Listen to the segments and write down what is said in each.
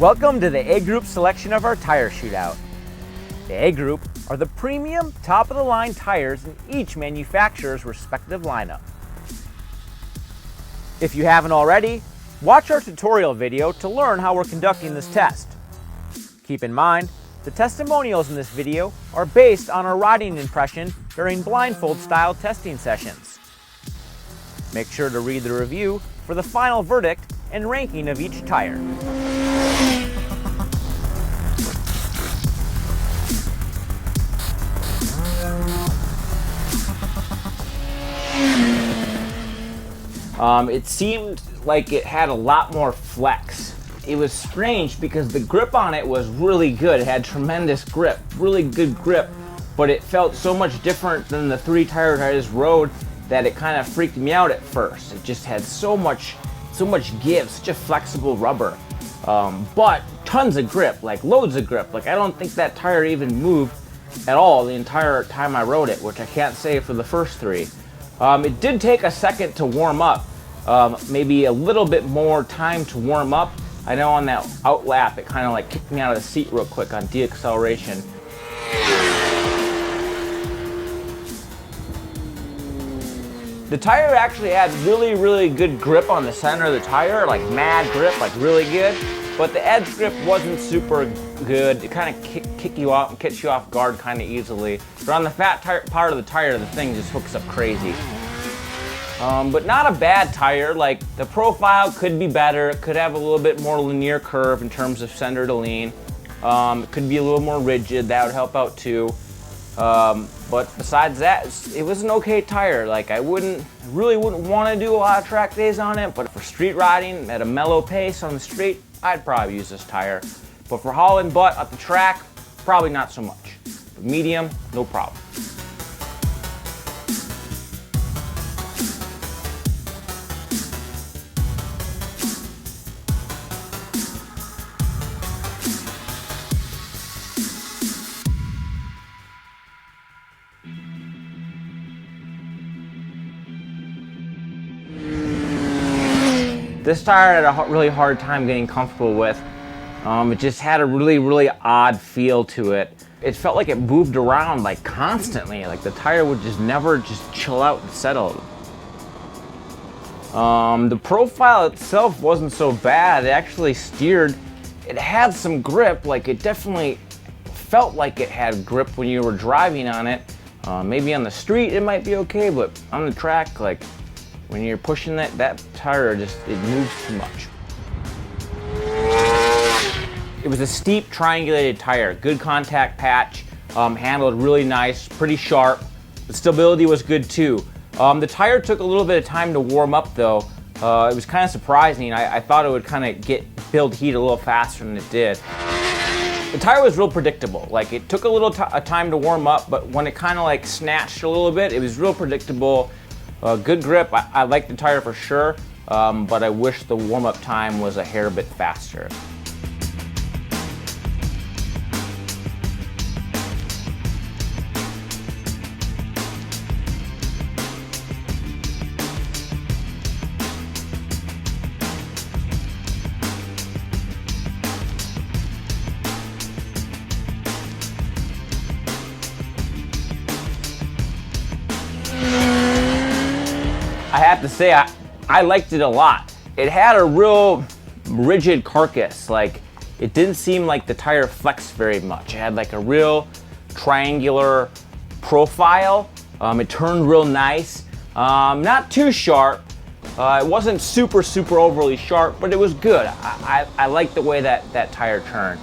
Welcome to the A Group selection of our tire shootout. The A Group are the premium, top-of-the-line tires in each manufacturer's respective lineup. If you haven't already, watch our tutorial video to learn how we're conducting this test. Keep in mind, the testimonials in this video are based on our riding impression during blindfold-style testing sessions. Make sure to read the review for the final verdict and ranking of each tire. It seemed like it had a lot more flex. It was strange because the grip on it was really good. It had tremendous grip, really good grip, but it felt so much different than the three tires I just rode that it kind of freaked me out at first. It just had so much give, such a flexible rubber, but tons of grip, like loads of grip. Like I don't think that tire even moved at all the entire time I rode it, which I can't say for the first three. It did take a second to warm up, maybe a little bit more time to warm up. I know on that out lap, it kind of like kicked me out of the seat real quick on deacceleration. The tire actually had really good grip on the center of the tire, like mad grip, like really good. But the edge grip wasn't super good. It kind of kick you off and catch you off guard kind of easily. But on the fat part of the tire, the thing just hooks up crazy. But not a bad tire. Like the profile could be better. It could have a little bit more linear curve in terms of center to lean. It could be a little more rigid. That would help out too. But besides that, it was an okay tire. Like I really wouldn't want to do a lot of track days on it, but for street riding at a mellow pace on the street, I'd probably use this tire. But for hauling butt at the track, probably not so much. But medium, no problem. This tire I had a really hard time getting comfortable with. It just had a really odd feel to it. It felt like it moved around like constantly, like the tire would just never just chill out and settle. The profile itself wasn't so bad. It actually steered. It had some grip, like it definitely felt like it had grip when you were driving on it. Maybe on the street it might be okay, but on the track, like when you're pushing that tire, it moves too much. It was a steep triangulated tire, good contact patch, handled really nice, pretty sharp. The stability was good too. The tire took a little bit of time to warm up though. It was kind of surprising. I thought it would kind of build heat a little faster than it did. The tire was real predictable. Like it took a little time to warm up, but when it kind of like snatched a little bit, it was real predictable. Good grip. I like the tire for sure, but I wish the warm-up time was a hair bit faster. I have to say, I liked it a lot. It had a real rigid carcass. Like, it didn't seem like the tire flexed very much. It had like a real triangular profile. It turned real nice. Not too sharp. It wasn't super overly sharp, but it was good. I liked the way that tire turned.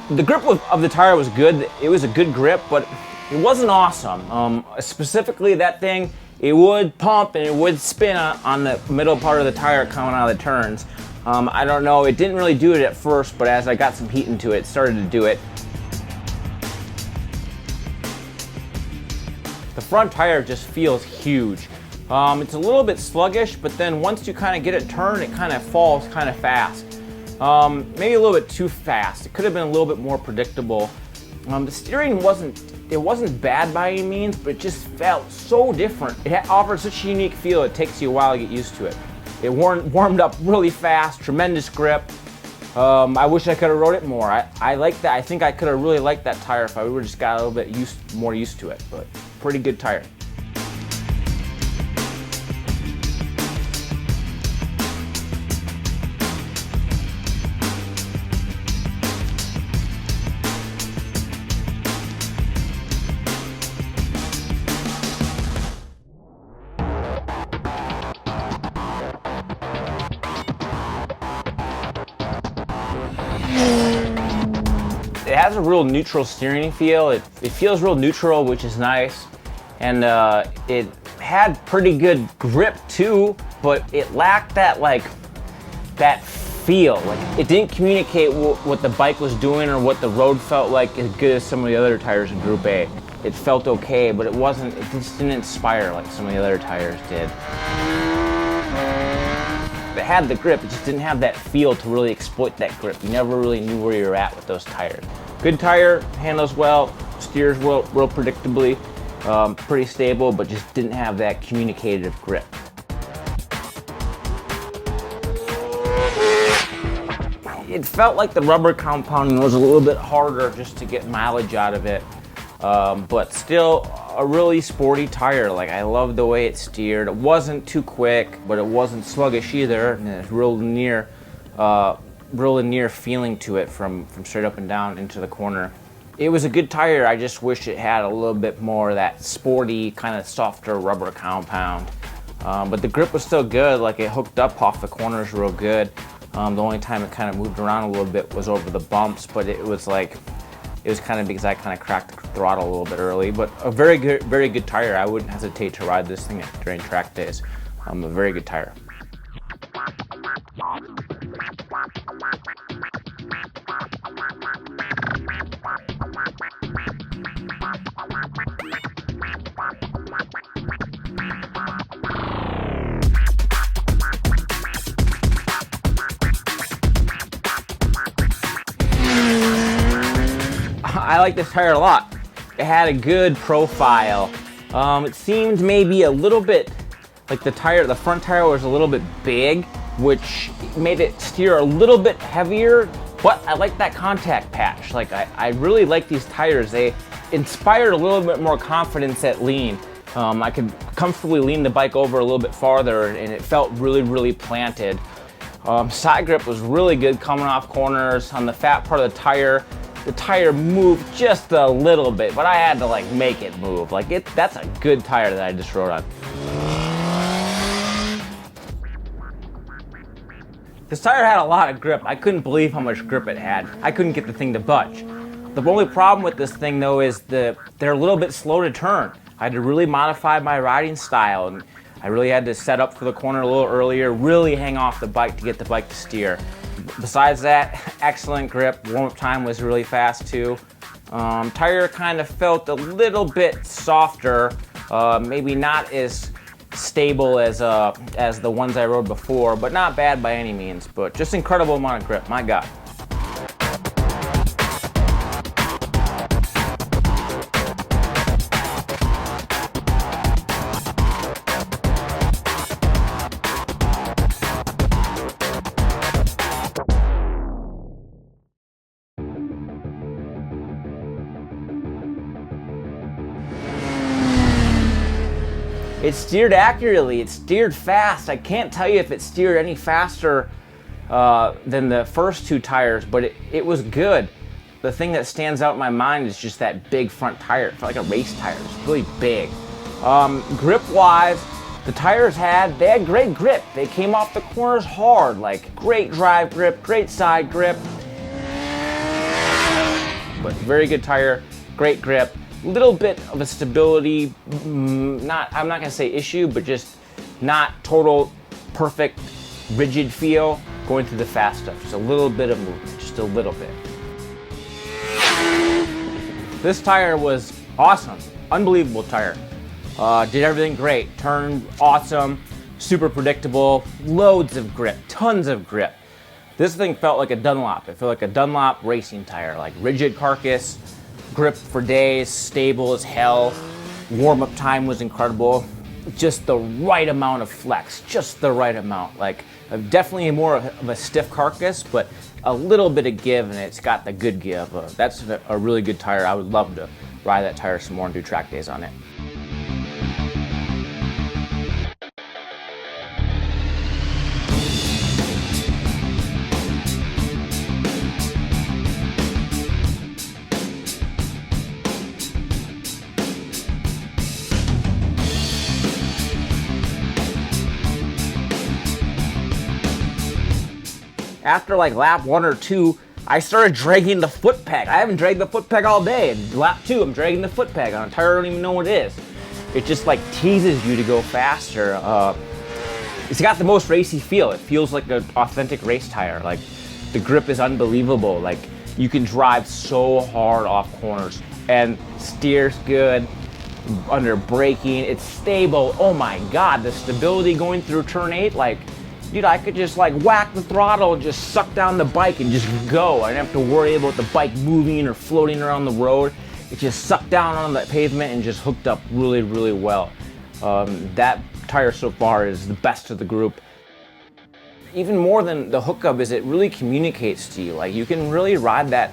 The grip of the tire was good. It was a good grip, but it wasn't awesome. Specifically that thing, it would pump and it would spin on the middle part of the tire coming out of the turns. I don't know, it didn't really do it at first, but as I got some heat into it, it started to do it. The front tire just feels huge. It's a little bit sluggish, but then once you kind of get it turned, it kind of falls kind of fast. Maybe a little bit too fast. It could have been a little bit more predictable. The steering wasn't bad by any means, but it just felt so different. It offered such a unique feel, it takes you a while to get used to it. It warmed up really fast, tremendous grip. I wish I could have rode it more. I like that. I think I could have really liked that tire if I would have just got a little bit more used to it, but pretty good tire. It has a real neutral steering feel. It feels real neutral, which is nice. And it had pretty good grip too, but it lacked that that feel. Like it didn't communicate what the bike was doing or what the road felt like as good as some of the other tires in Group A. It felt okay, but it just didn't inspire like some of the other tires did. It had the grip, it just didn't have that feel to really exploit that grip. You never really knew where you were at with those tires. Good tire, handles well, steers real predictably, pretty stable, but just didn't have that communicative grip. It felt like the rubber compounding was a little bit harder just to get mileage out of it, but still a really sporty tire. Like I love the way it steered. It wasn't too quick, but it wasn't sluggish either, and it's real linear feeling to it from straight up and down into the corner. It was a good tire. I just wish it had a little bit more of that sporty, kind of softer rubber compound. But the grip was still good. Like it hooked up off the corners real good. The only time it kind of moved around a little bit was over the bumps, but it was kind of because I kind of cracked the throttle a little bit early. But a very good tire. I wouldn't hesitate to ride this thing during track days. A very good tire. I like this tire a lot. It had a good profile. It seemed maybe a little bit like the front tire was a little bit big, which made it steer a little bit heavier, but I like that contact patch. Like I really like these tires. They inspired a little bit more confidence at lean. I could comfortably lean the bike over a little bit farther and it felt really planted. Side grip was really good coming off corners. On the fat part of the tire moved just a little bit, but I had to like make it move. Like that's a good tire that I just rode on. This tire had a lot of grip. I couldn't believe how much grip it had. I couldn't get the thing to budge. The only problem with this thing though is they're a little bit slow to turn. I had to really modify my riding style, and I really had to set up for the corner a little earlier, really hang off the bike to get the bike to steer. Besides that, excellent grip. Warm-up time was really fast too. Tire kind of felt a little bit softer, maybe not as stable as the ones I rode before, but not bad by any means. But just incredible amount of grip, my God. It steered accurately, it steered fast. I can't tell you if it steered any faster than the first two tires, but it was good. The thing that stands out in my mind is just that big front tire. It felt like a race tire, it's really big. Grip-wise, the tires had great grip. They came off the corners hard, like great drive grip, great side grip. But very good tire, great grip. Little bit of a stability, I'm not gonna say issue, but just not total perfect rigid feel going through the fast stuff. Just a little bit of movement, just a little bit. This tire was awesome, unbelievable tire. Did everything great, turned awesome, super predictable, loads of grip, tons of grip. This thing felt like a Dunlop. It felt like a Dunlop racing tire, like rigid carcass, grip for days, stable as hell. Warm-up time was incredible. Just the right amount of flex, just the right amount. Like definitely more of a stiff carcass, but a little bit of give, and it's got the good give. That's a really good tire. I would love to ride that tire some more and do track days on it. After like lap 1 or 2, I started dragging the foot peg. I haven't dragged the foot peg all day. And lap 2, I'm dragging the foot peg on a tire I don't even know what it is. It just like teases you to go faster. It's got the most racy feel. It feels like an authentic race tire. Like the grip is unbelievable. Like you can drive so hard off corners and steers good under braking. It's stable. Oh my God, the stability going through turn 8, like, dude, I could just like whack the throttle and just suck down the bike and just go. I didn't have to worry about the bike moving or floating around the road. It just sucked down on the pavement and just hooked up really, really well. That tire so far is the best of the group. Even more than the hookup is it really communicates to you. Like you can really ride that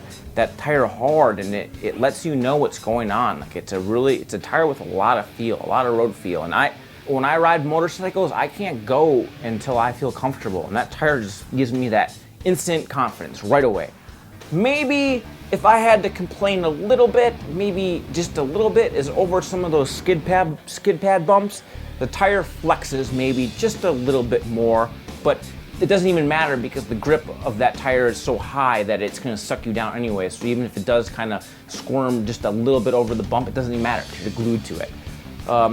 tire hard, and it lets you know what's going on. Like it's a tire with a lot of feel, a lot of road feel. And when I ride motorcycles, I can't go until I feel comfortable, and that tire just gives me that instant confidence right away. Maybe if I had to complain a little bit, maybe just a little bit, is over some of those skid pad bumps. The tire flexes maybe just a little bit more, but it doesn't even matter because the grip of that tire is so high that it's going to suck you down anyway. So even if it does kind of squirm just a little bit over the bump, it doesn't even matter because you're glued to it.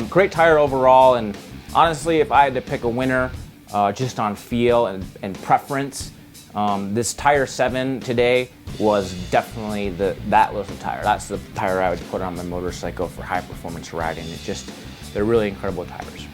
Great tire overall, and honestly, if I had to pick a winner just on feel and preference, this Tire 7 today was definitely that was the tire. That's the tire I would put on my motorcycle for high performance riding. They're really incredible tires.